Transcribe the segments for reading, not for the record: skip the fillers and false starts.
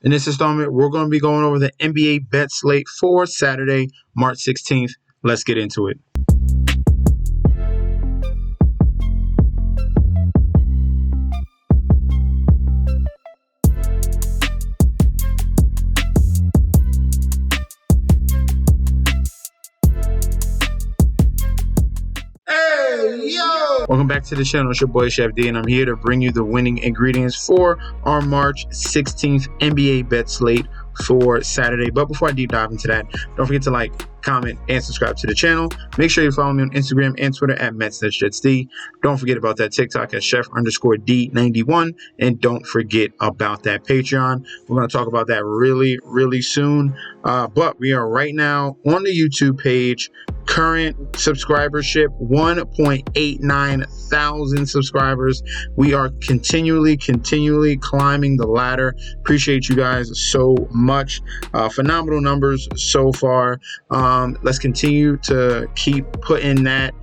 In this installment, we're going to be going over the NBA bet slate for Saturday, March 16th. Let's get into it. Welcome back to the channel. It's your boy Chef D, and I'm here to bring you the winning ingredients for our March 16th NBA bet slate for Saturday. But before I deep dive into that, don't forget to like, comment, and subscribe to the channel. Make sure you follow me on Instagram and Twitter at MetsNetsJetsD. Don't forget about that TikTok at Chef_D91. And don't forget about that Patreon. We're going to talk about that really soon. But we are right now on the YouTube page. Current subscribership 1.89 thousand subscribers. We are continually climbing the ladder. Appreciate you guys so much. Phenomenal numbers so far. Let's continue to keep putting that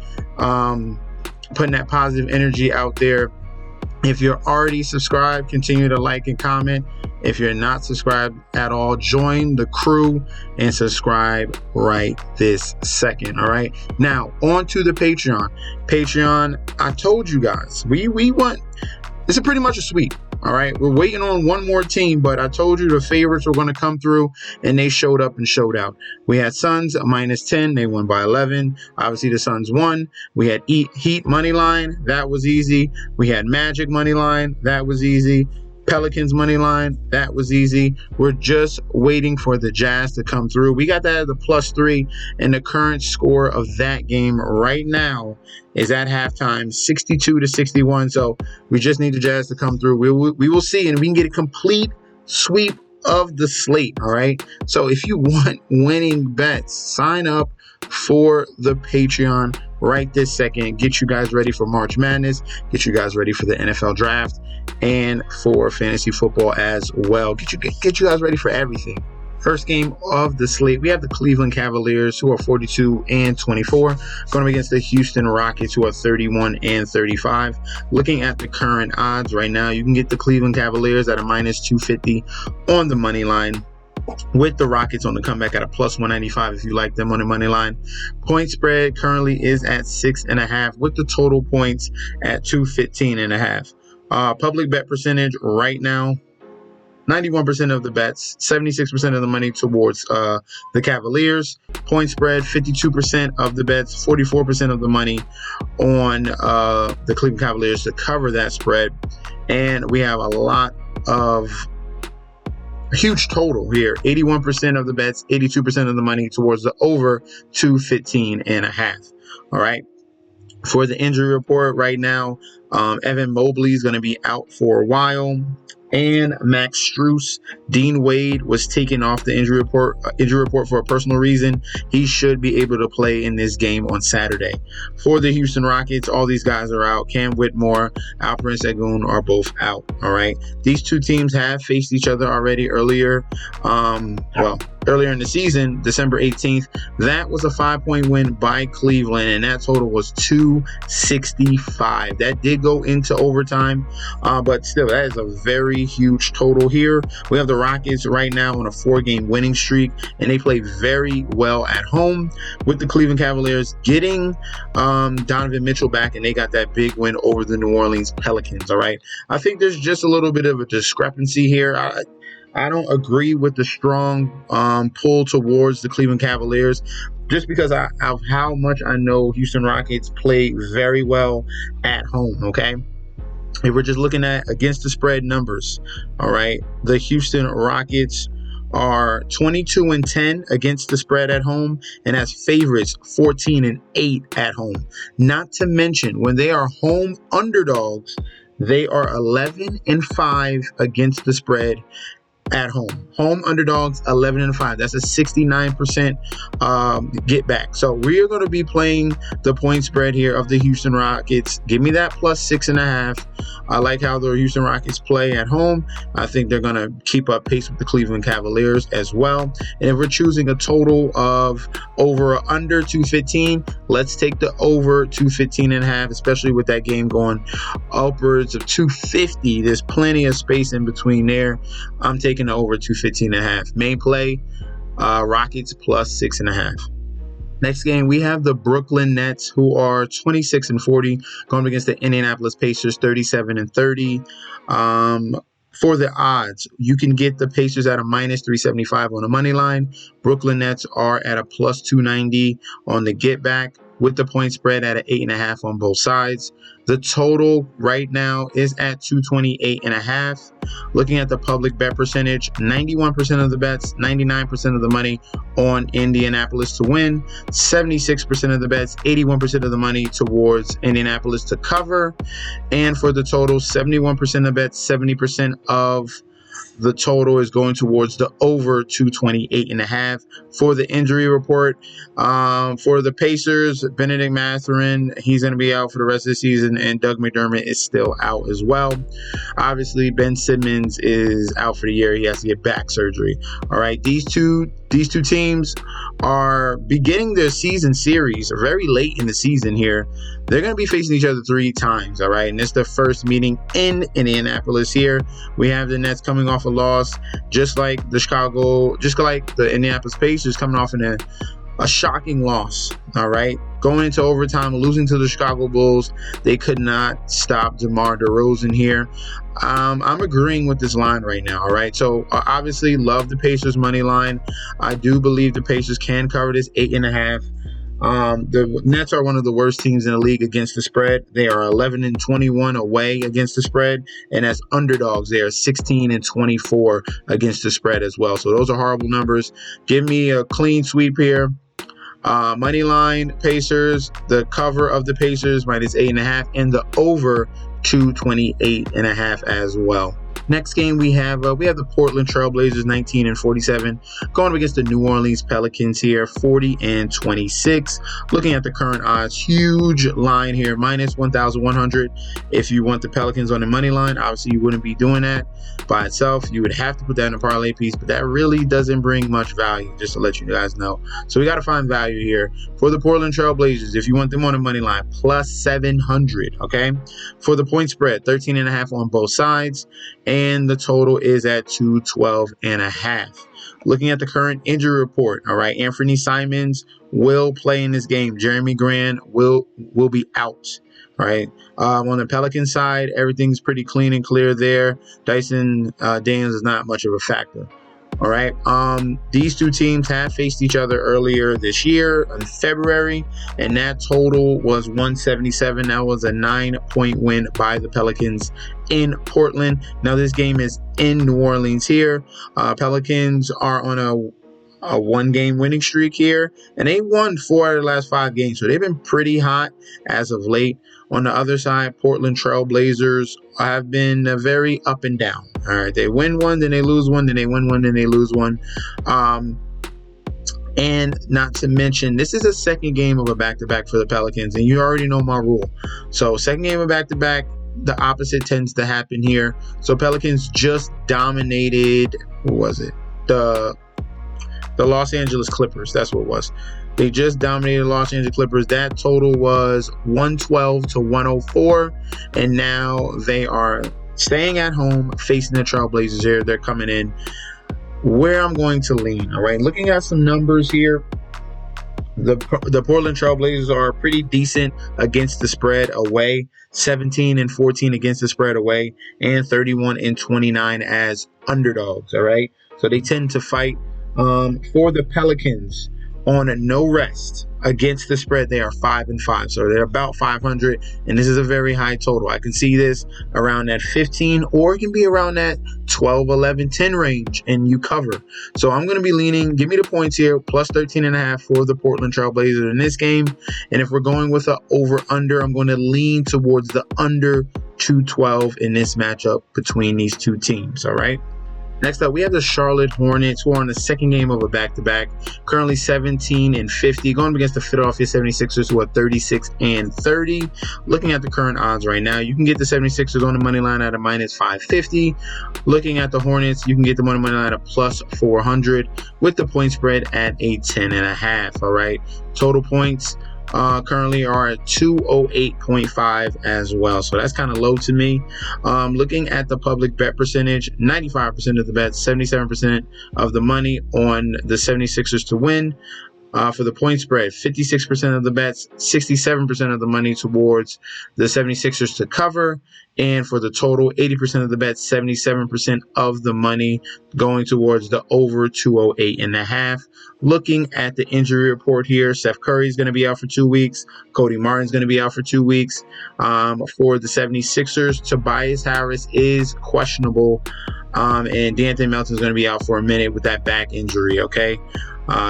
positive energy out there. If you're already subscribed, continue to like and comment. If you're not subscribed at all, join the crew and subscribe right this second. All right. Now on to the Patreon. I told you guys, we want, it's pretty much a sweep. All right. We're waiting on one more team, but I told you the favorites were going to come through, and they showed up and showed out. We had Suns -10. They won by 11. Obviously, the Suns won. We had Heat money line. That was easy. We had Magic money line. That was easy. Pelicans money line. That was easy. We're just waiting for the Jazz to come through. We got that at the +3, and the current score of that game right now is at halftime 62-61. So we just need the Jazz to come through. We will see, and we can get a complete sweep of the slate. All right. So if you want winning bets, sign up for the Patreon right this second. Get you guys ready for March Madness. Get you guys ready for the NFL draft and for fantasy football as well. Get you guys ready for everything. First game of the slate, we have the Cleveland Cavaliers, who are 42-24, going up against the Houston Rockets, who are 31-35. Looking at the current odds right now, you can get the Cleveland Cavaliers at a -250 on the money line, with the Rockets on the comeback at a +195 if you like them on the money line. Point spread currently is at 6.5, with the total points at 215.5. Public bet percentage right now, 91% of the bets, 76% of the money towards the Cavaliers. Point spread, 52% of the bets, 44% of the money on the Cleveland Cavaliers to cover that spread. And we have a huge total here. 81% of the bets, 82% of the money towards the over 215.5. All right. For the injury report right now, Evan Mobley is going to be out for a while, and Max Strus. Dean Wade was taken off the injury report for a personal reason. He should be able to play in this game on Saturday. For the Houston Rockets, all these guys are out. Cam Whitmore, Alperen Sengun are both out. All right. These two teams have faced each other already earlier. Earlier in the season, December 18th, that was a 5-point win by Cleveland, and that total was 265. That did go into overtime, but still, that is a very huge total here. We have the Rockets right now on a 4-game winning streak, and they play very well at home, with the Cleveland Cavaliers getting Donovan Mitchell back, and they got that big win over the New Orleans Pelicans. All right. I think there's just a little bit of a discrepancy here. I don't agree with the strong pull towards the Cleveland Cavaliers, just because of how much I know Houston Rockets play very well at home. Okay. If we're just looking at against the spread numbers, all right, the Houston Rockets are 22-10 against the spread at home, and as favorites 14-8 at home. Not to mention, when they are home underdogs, they are 11-5 against the spread at home. Home underdogs 11-5. That's a 69% get back. So we are going to be playing the point spread here of the Houston Rockets. Give me that +6.5. I like how the Houston Rockets play at home. I think they're going to keep up pace with the Cleveland Cavaliers as well. And if we're choosing a total of over or under 215, let's take the over 215.5, especially with that game going upwards of 250. There's plenty of space in between there. I'm taking taking the over 215.5. Main play, Rockets plus 6.5. Next game, we have the Brooklyn Nets, who are 26-40, going against the Indianapolis Pacers, 37-30. For the odds, you can get the Pacers at a minus 375 on the money line. Brooklyn Nets are at a plus 290 on the get back, with the point spread at an 8.5 on both sides. The total right now is at 228.5. Looking at the public bet percentage, 91% of the bets, 99% of the money on Indianapolis to win, 76% of the bets, 81% of the money towards Indianapolis to cover, and for the total, 71% of bets, 70% of the total is going towards the over 228.5. For the injury report, for the Pacers, Benedict Mathurin, he's going to be out for the rest of the season, and Doug McDermott is still out as well. Obviously, Ben Simmons is out for the year. He has to get back surgery. All right, these two teams are beginning their season series very late in the season here. They're going to be facing each other 3 times, all right? And it's the first meeting in Indianapolis here. We have the Nets coming off a loss, just like the Indianapolis Pacers coming off in a shocking loss, all right? Going into overtime, losing to the Chicago Bulls. They could not stop DeMar DeRozan here. I'm agreeing with this line right now, all right? So, obviously, love the Pacers money line. I do believe the Pacers can cover this 8.5. The Nets are one of the worst teams in the league against the spread. They are 11-21 away against the spread, and as underdogs, they are 16-24 against the spread as well. So those are horrible numbers. Give me a clean sweep here. Money line, Pacers, the cover of the Pacers minus 8.5, and the over 228.5 as well. Next game, we have the Portland Trailblazers, 19-47, going up against the New Orleans Pelicans here, 40-26. Looking at the current odds, huge line here, minus 1,100. If you want the Pelicans on the money line, obviously you wouldn't be doing that by itself. You would have to put that in a parlay piece, but that really doesn't bring much value, just to let you guys know. So we got to find value here. For the Portland Trailblazers, if you want them on the money line, plus 700, okay? For the point spread, 13.5 on both sides, and the total is at 212.5. Looking at the current injury report, all right, Anthony Simons will play in this game. Jeremy Grant will be out, right? On the Pelican side, everything's pretty clean and clear there. Dyson Daniels is not much of a factor. All right. These two teams have faced each other earlier this year in February, and that total was 177. That was a 9-point win by the Pelicans in Portland. Now this game is in New Orleans here. Pelicans are on a 1-game winning streak here, and they won 4 out of the last 5 games, so they've been pretty hot as of late. On the other side, Portland Trailblazers have been very up and down. All right, they win one, then they lose one, then they win one, then they lose one. And not to mention, this is a second game of a back-to-back for the Pelicans, and you already know my rule. So second game of back-to-back, the opposite tends to happen here. So Pelicans just dominated, what was it? The Los Angeles Clippers, that's what it was. They just dominated the Los Angeles Clippers. That total was 112-104, and now they are staying at home facing the Trailblazers here. They're coming in where I'm going to lean, all right? Looking at some numbers here, the Portland Trailblazers are pretty decent against the spread away, 17-14 against the spread away, and 31-29 as underdogs, all right? So they tend to fight. For the Pelicans, on a no rest against the spread, they are 5-5, so they're about 500, and this is a very high total. I can see this around that 15, or it can be around that 12, 11, 10 range, and you cover. So I'm going to be leaning, give me the points here, plus 13.5 for the Portland Trailblazers in this game. And if we're going with an over-under, I'm going to lean towards the under 212 in this matchup between these two teams, all right? Next up, we have the Charlotte Hornets, who are on the second game of a back-to-back, currently 17-50, going against the Philadelphia 76ers, who are 36-30. Looking at the current odds right now, you can get the 76ers on the money line at a minus 550. Looking at the Hornets, you can get them on the money line at plus 400, with the point spread at a 10.5. All right, total points currently are at 208.5 as well. So that's kind of low to me. Looking at the public bet percentage, 95% of the bets, 77% of the money on the 76ers to win. For the point spread, 56% of the bets, 67% of the money towards the 76ers to cover. And for the total, 80% of the bets, 77% of the money going towards the over 208.5. Looking at the injury report here, Steph Curry is going to be out for 2 weeks. Cody Martin's going to be out for 2 weeks. For the 76ers, Tobias Harris is questionable. And D'Anthony Melton's going to be out for a minute with that back injury, okay?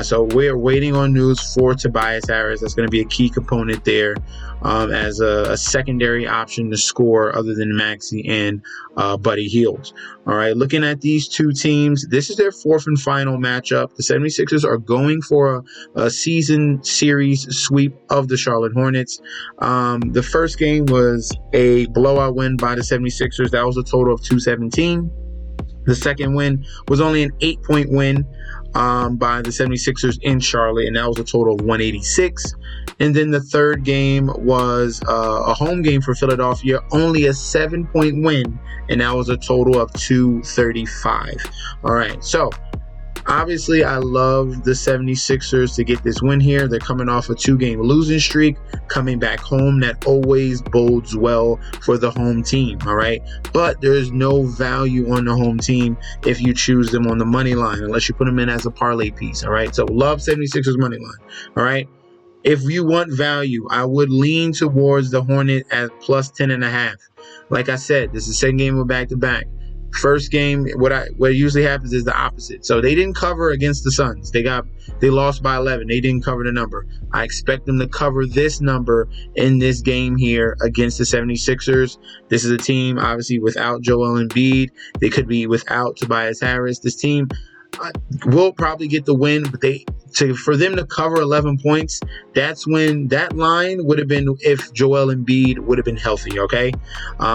So we're waiting on news for Tobias Harris. That's going to be a key component there as a secondary option to score other than Maxey and Buddy Hield. All right, looking at these two teams, this is their fourth and final matchup. The 76ers are going for a season series sweep of the Charlotte Hornets. The first game was a blowout win by the 76ers. That was a total of 217. The second win was only an 8-point win by the 76ers in Charlotte, and that was a total of 186. And then the third game was a home game for Philadelphia, only a 7-point win, and that was a total of 235. All right, so obviously I love the 76ers to get this win here. They're coming off a 2-game losing streak, coming back home. That always bodes well for the home team, all right? But there's no value on the home team if you choose them on the money line, unless you put them in as a parlay piece, all right? So love 76ers money line, all right? If you want value, I would lean towards the Hornet at plus 10.5. Like I said, this is the second game of back-to-back. First game, what usually happens is the opposite. So they didn't cover against the Suns. They lost by 11. They didn't cover the number. I expect them to cover this number in this game here against the 76ers. This is a team, obviously, without Joel Embiid. They could be without Tobias Harris. This team will probably get the win, but for them to cover 11 points, that's when that line would have been if Joel Embiid would have been healthy, okay?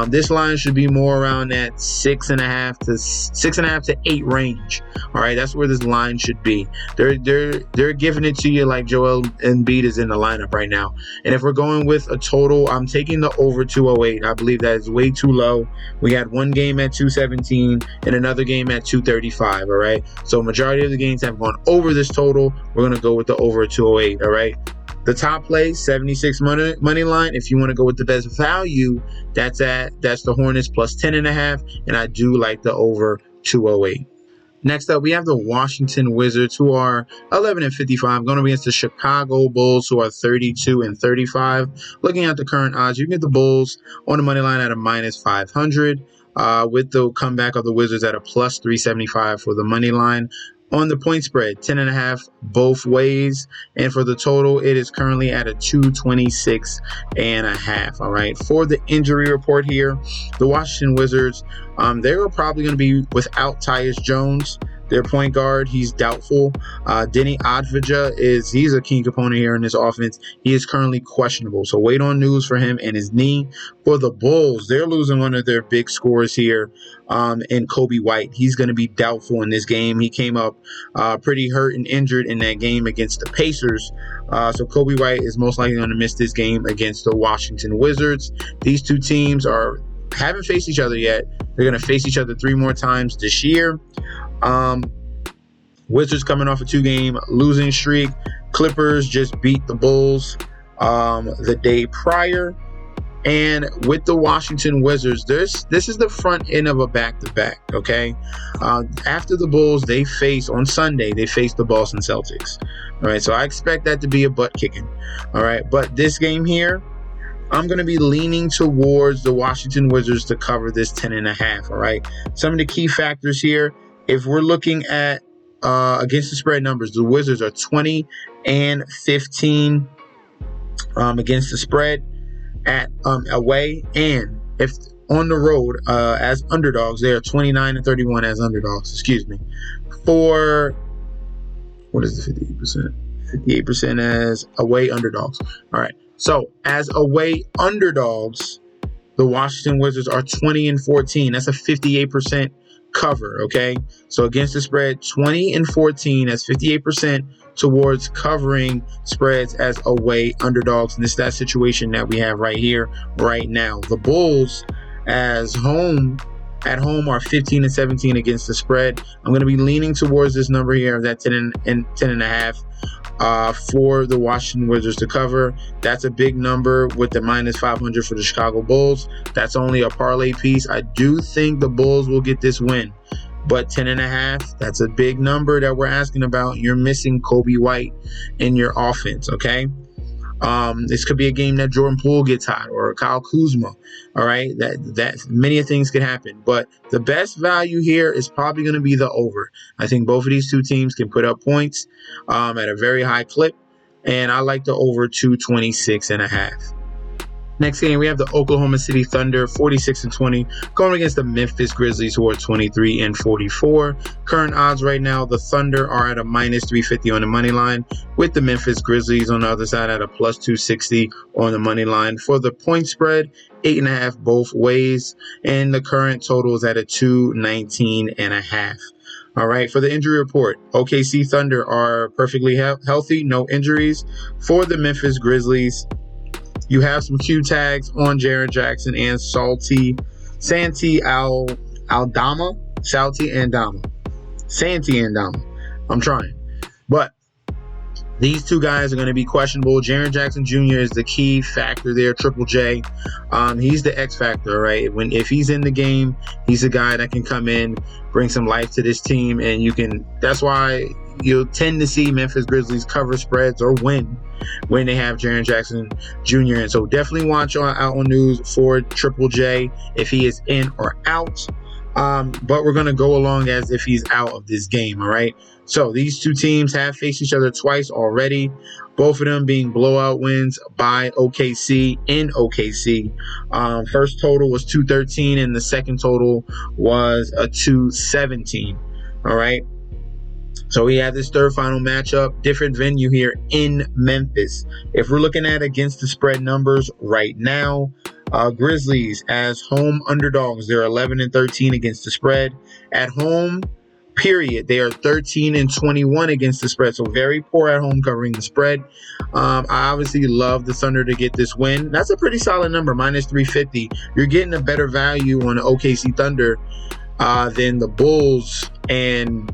This line should be more around that 6.5 to 8 range, all right? That's where this line should be. They're giving it to you like Joel Embiid is in the lineup right now. And if we're going with a total, I'm taking the over 208. I believe that is way too low. We had one game at 217 and another game at 235, all right? So majority of the games have gone over this total. We're going to go with the over 208, all right? The top play, 76 money line. If you want to go with the best value, that's the Hornets plus 10.5, and I do like the over 208. Next up, we have the Washington Wizards, who are 11-55, going to be against the Chicago Bulls, who are 32-35. Looking at the current odds, you can get the Bulls on the money line at a minus 500, with the comeback of the Wizards at a plus 375 for the money line. On the point spread, 10.5 both ways. And for the total, it is currently at a 226.5. All right. For the injury report here, the Washington Wizards, they're probably going to be without Tyus Jones. Their point guard, he's doubtful. Denny Advija he's a key component here in this offense. He is currently questionable. So wait on news for him and his knee. For the Bulls, they're losing one of their big scorers here in Kobe White. He's going to be doubtful in this game. He came up pretty hurt and injured in that game against the Pacers. So Kobe White is most likely going to miss this game against the Washington Wizards. These two teams haven't faced each other yet. They're going to face each other 3 more times this year. Wizards coming off a 2-game losing streak. Clippers just beat the Bulls the day prior. And with the Washington Wizards, this is the front end of a back-to-back, okay? After the Bulls, on Sunday, they face the Boston Celtics. All right, so I expect that to be a butt-kicking. All right, but this game here, I'm going to be leaning towards the Washington Wizards to cover this 10.5, all right? Some of the key factors here, if we're looking at against the spread numbers, the Wizards are 20-15 against the spread at away, and if on the road as underdogs, they are 29-31 as underdogs. Excuse me. For what is the 58%? 58% as away underdogs. All right. So as away underdogs, the Washington Wizards are 20-14. That's a 58% cover, okay? So against the spread, 20 and 14, that's 58% towards covering spreads as away underdogs. And this is that situation that we have right here, right now. The Bulls at home are 15 and 17 against the spread. I'm going to be leaning towards this number here of that 10 and a half for the Washington Wizards to cover. That's a big number with the minus 500 for the Chicago Bulls. That's only a parlay piece. I do think the Bulls will get this win, but 10 and a half, that's a big number that we're asking about. You're missing Kobe White in your offense, okay? This could be a game that Jordan Poole gets hot or Kyle Kuzma. All right, that many things could happen, but the best value here is probably going to be the over. I think both of these two teams can put up points at a very high clip, and I like the over 226 and a half. Next game, we have the Oklahoma City Thunder, 46 and 20, going against the Memphis Grizzlies, who are 23 and 44. Current odds right now, the Thunder are at a minus 350 on the money line, with the Memphis Grizzlies on the other side at a plus 260 on the money line. For the point spread, 8.5 both ways, and the current total is at a 219 and a half. All right, for the injury report, OKC Thunder are perfectly healthy, no injuries. For the Memphis Grizzlies, you have some Q tags on Jaren Jackson and Santi Aldama. I'm trying. But these two guys are going to be questionable. Jaren Jackson Jr. is the key factor there, Triple J. He's the X factor, right? If he's in the game, he's a guy that can come in, bring some life to this team, and that's why you'll tend to see Memphis Grizzlies cover spreads or win when they have Jaren Jackson Jr. And so definitely watch out on news for Triple J if he is in or out. But we're going to go along as if he's out of this game, all right? So these two teams have faced each other twice already, both of them being blowout wins by OKC in OKC. First total was 213, and the second total was a 217, all right? So we have this third final matchup, different venue here in Memphis. If we're looking at against the spread numbers right now, Grizzlies as home underdogs, they're 11 and 13 against the spread. At home, period, they are 13 and 21 against the spread. So very poor at home covering the spread. I obviously love the Thunder to get this win. That's a pretty solid number, minus 350. You're getting a better value on the OKC Thunder than the Bulls and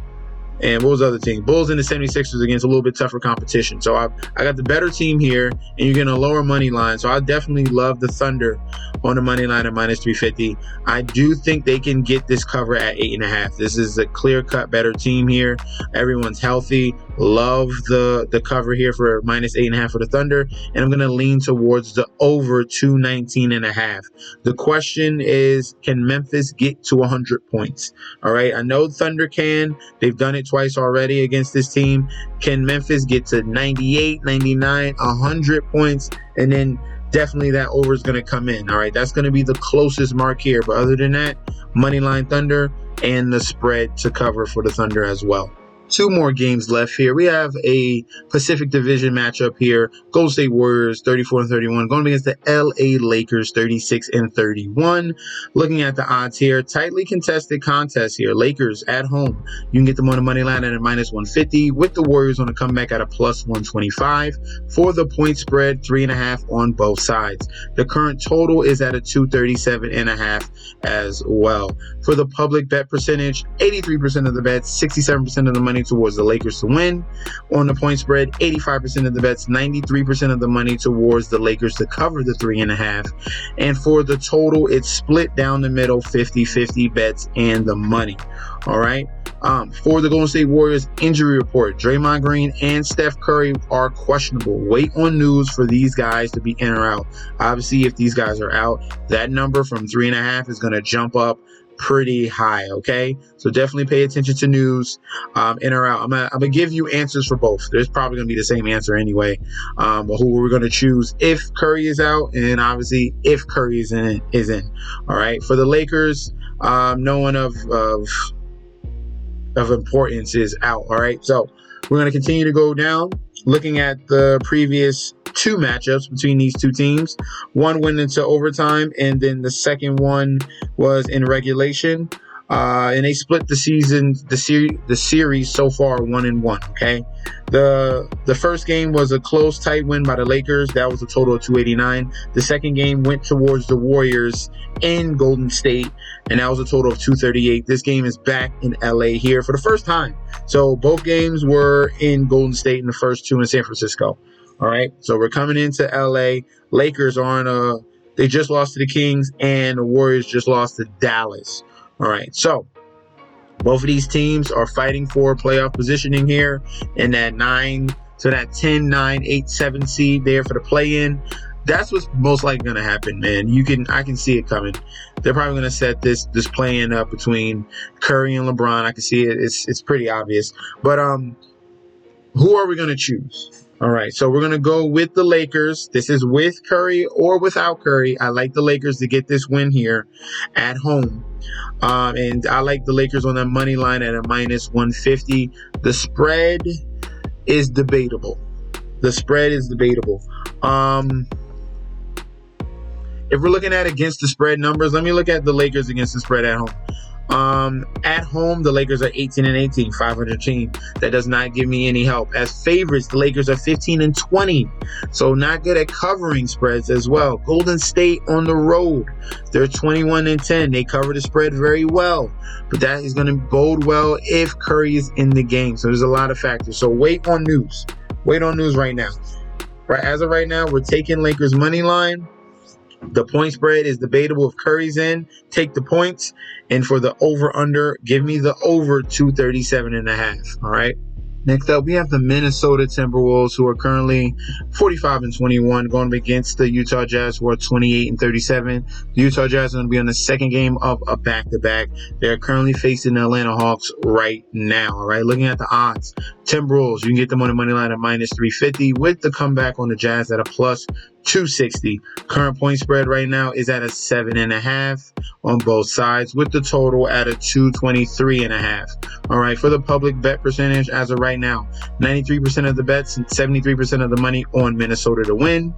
what was the other team? Bulls and the 76ers against a little bit tougher competition. So I got the better team here, and you're getting a lower money line. So I definitely love the Thunder on the money line at minus 350. I do think they can get this cover at 8.5. This is a clear-cut better team here. Everyone's healthy. Love the cover here for minus 8.5 for the Thunder. And I'm going to lean towards the over 219 and a half. The question is, can Memphis get to 100 points? All right. I know Thunder can. They've done it twice already against this team. Can Memphis get to 98, 99, 100 points? And then definitely that over is going to come in. All right, that's going to be the closest mark here. But other than that, moneyline Thunder and the spread to cover for the Thunder as well. Two more games left here. We have a Pacific Division matchup here. Golden State Warriors 34 and 31 going against the LA Lakers 36 and 31. Looking at the odds here, tightly contested contest here. Lakers at home. You can get them on the money line at a minus 150 with the Warriors on a comeback at a plus 125. For the point spread, 3.5 on both sides. The current total is at a 237 and a half as well. For the public bet percentage, 83% of the bets, 67% of the money towards the Lakers to win. On the point spread, 85% of the bets, 93% of the money towards the Lakers to cover the 3.5. And for the total, it's split down the middle, 50-50 bets and the money. All right. For the Golden State Warriors injury report, Draymond Green and Steph Curry are questionable. Wait on news for these guys to be in or out. Obviously, if these guys are out, that number from 3.5 is going to jump up pretty high, okay? So definitely pay attention to news, in or out. I'm gonna give you answers for both. There's probably gonna be the same answer anyway, but who we're gonna choose if Curry is out, and obviously if Curry is in. All right, for the Lakers, no one of importance is out. All right, so we're gonna continue to go down, looking at the previous two matchups between these two teams. One went into overtime, and then the second one was in regulation. And they split the series so far 1-1. Okay, the first game was a close, tight win by the Lakers. That was a total of 289. The second game went towards the Warriors in Golden State, and that was a total of 238. This game is back in LA here for the first time. So both games were in Golden State, and the first two in San Francisco. All right, so we're coming into LA. Lakers are they just lost to the Kings, and the Warriors just lost to Dallas. All right, so both of these teams are fighting for playoff positioning here in that 10, 9, 8, 7 seed there for the play-in. That's what's most likely going to happen, man. I can see it coming. They're probably going to set this play-in up between Curry and LeBron. I can see it. It's pretty obvious. But who are we going to choose? All right, so we're going to go with the Lakers. This is with Curry or without Curry. I like the Lakers to get this win here at home. And I like the Lakers on that money line at a -150. The spread is debatable. If we're looking at against the spread numbers, let me look at the Lakers against the spread at home. At home, the Lakers are 18-18, 500 team. That does not give me any help. As favorites, the Lakers are 15-20, so not good at covering spreads as well. Golden State on the road, they're 21-10. They cover the spread very well, but that is going to bode well if Curry is in the game. So there's a lot of factors. So wait on news right now. Right, as of right now, we're taking Lakers money line. The point spread is debatable. If Curry's in, take the points. And for the over-under, give me the over 237.5. All right. Next up, we have the Minnesota Timberwolves, who are currently 45-21, going against the Utah Jazz, who are 28-37. The Utah Jazz are going to be on the second game of a back-to-back. They're currently facing the Atlanta Hawks right now. All right, looking at the odds, Timberwolves, you can get them on the money line at -350 with the comeback on the Jazz at a +260. Current point spread right now is at a 7.5 on both sides, with the total at a 223.5. All right, for the public bet percentage as of right now, 93% of the bets and 73% of the money on Minnesota to win.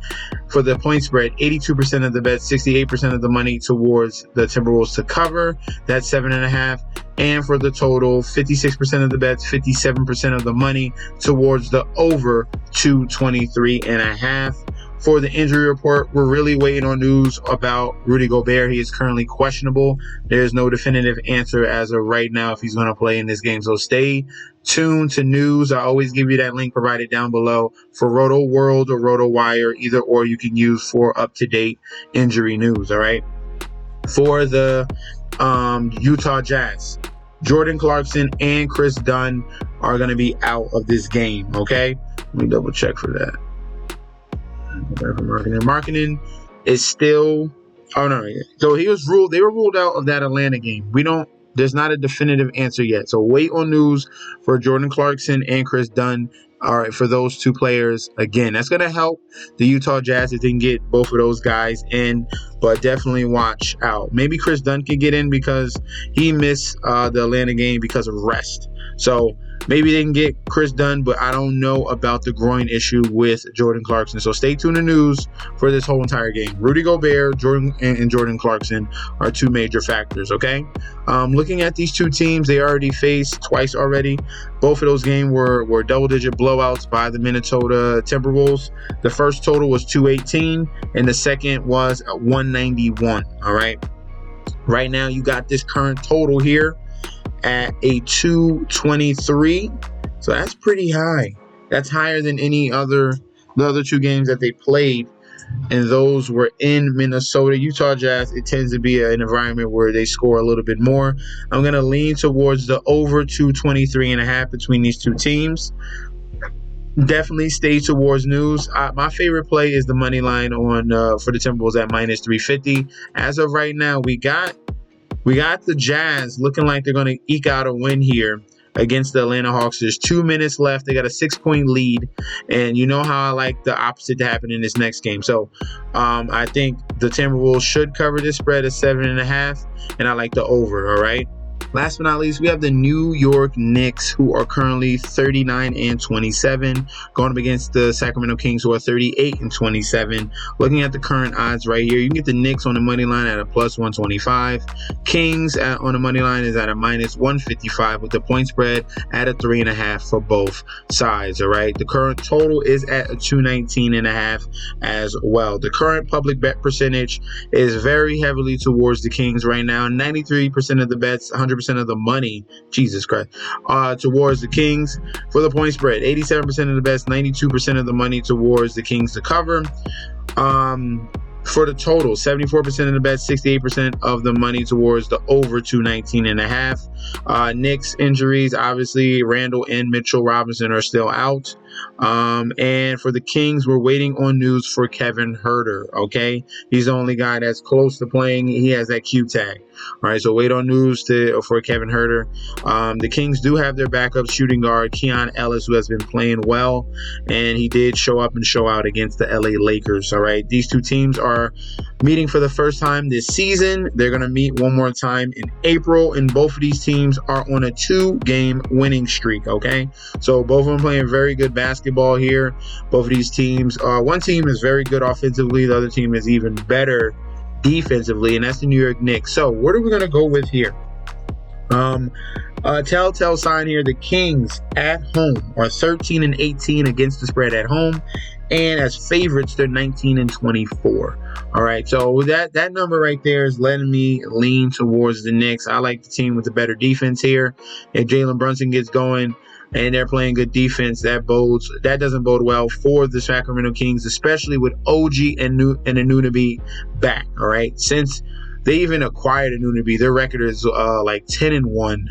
For the point spread, 82% of the bets, 68% of the money towards the Timberwolves to cover. That's 7.5. And for the total, 56% of the bets, 57% of the money towards the over 223.5. For the injury report, we're really waiting on news about Rudy Gobert. He is currently questionable. There's no definitive answer as of right now if he's going to play in this game. So stay tuned to news. I always give you that link provided down below for Roto World or Roto Wire, either or you can use for up-to-date injury news. All right. For the Utah Jazz, Jordan Clarkson and Chris Dunn are going to be out of this game. Okay. Let me double check for that. Marketing is still. Oh no! So they were ruled out of that Atlanta game. There's not a definitive answer yet. So wait on news for Jordan Clarkson and Chris Dunn. All right, for those two players, again, that's going to help the Utah Jazz if they can get both of those guys in, but definitely watch out. Maybe Chris Dunn can get in because he missed the Atlanta game because of rest. So maybe they can get Chris Dunn, but I don't know about the groin issue with Jordan Clarkson. So stay tuned to news for this whole entire game. Rudy Gobert, and Jordan Clarkson are two major factors, okay? Looking at these two teams, they already faced twice already. Both of those games were double-digit blowouts by the Minnesota Timberwolves. The first total was 218, and the second was 191, all right? Right now, you got this current total here at a 223, so that's pretty high. That's higher than the other two games that they played, and those were in Minnesota. Utah Jazz, it tends to be an environment where they score a little bit more. I'm going to lean towards the over 223.5 between these two teams. Definitely stay towards news. My favorite play is the money line on for the Timberwolves at -350. As of right now, we got the Jazz looking like they're going to eke out a win here against the Atlanta Hawks. There's 2 minutes left. They got a 6-point lead. And you know how I like the opposite to happen in this next game. So I think the Timberwolves should cover this spread at 7.5. And I like the over, all right? Last but not least, we have the New York Knicks, who are currently 39-27, going up against the Sacramento Kings, who are 38-27. Looking at the current odds right here, you can get the Knicks on the money line at a plus 125. Kings on the money line is at a minus 155, with the point spread at a 3.5 for both sides. All right, the current total is at a 219.5 as well. The current public bet percentage is very heavily towards the Kings right now. 93% of the bets, 100% of the money, Jesus Christ, towards the Kings for the point spread. 87% of the bets, 92% of the money towards the Kings to cover. For the total, 74% of the bets, 68% of the money towards the over 219.5. Knicks injuries, obviously, Randall and Mitchell Robinson are still out. And for the Kings, we're waiting on news for Kevin Huerter. Okay, he's the only guy that's close to playing. He has that Q tag. All right, so wait on news for Kevin Huerter. The Kings do have their backup shooting guard, Keon Ellis, who has been playing well, and he did show up and show out against the LA Lakers. All right, these two teams are meeting for the first time this season. They're going to meet one more time in April, and both of these teams are on a 2-game winning streak. Okay, so both of them playing very good basketball here. Both of these teams, one team is very good offensively, the other team is even better defensively, and that's the New York Knicks. So what are we going to go with here? Telltale sign here, the Kings at home are 13-18 against the spread at home, and as favorites they're 19-24. All right, so that number right there is letting me lean towards the Knicks. I like the team with the better defense here. If Jalen Brunson gets going and they're playing good defense, that doesn't bode well for the Sacramento Kings, especially with OG and Anunoby back. All right, since they even acquired Anunoby, their record is like 10-1.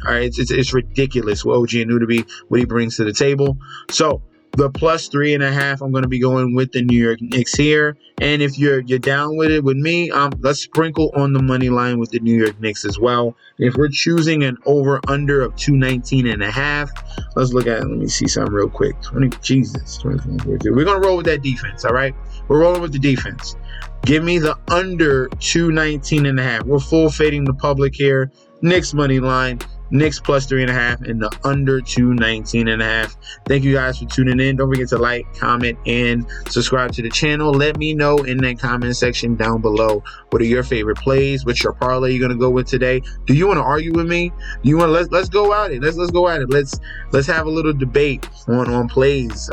All right, it's ridiculous what OG Anunoby, what he brings to the table. So the plus 3.5, I'm going to be going with the New York Knicks here. And if you're down with it with me, let's sprinkle on the money line with the New York Knicks as well. If we're choosing an over-under of 219.5, let's look at it. Let me see something real quick. Jesus. 24, we're going to roll with that defense, all right? We're rolling with the defense. Give me the under 219.5. We're full fading the public here. Knicks money line. Knicks plus 3.5 and the under 219.5. Thank you guys for tuning in. Don't forget to like, comment, and subscribe to the channel. Let me know in that comment section down below, what are your favorite plays? What's your parlay you're gonna go with today? Do you want to argue with me? Do you want to let's go at it? Let's go at it. Let's have a little debate on plays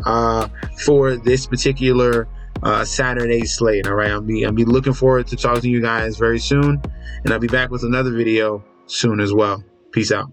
for this particular Saturday slate. All right, I'll be looking forward to talking to you guys very soon, and I'll be back with another video soon as well. Peace out.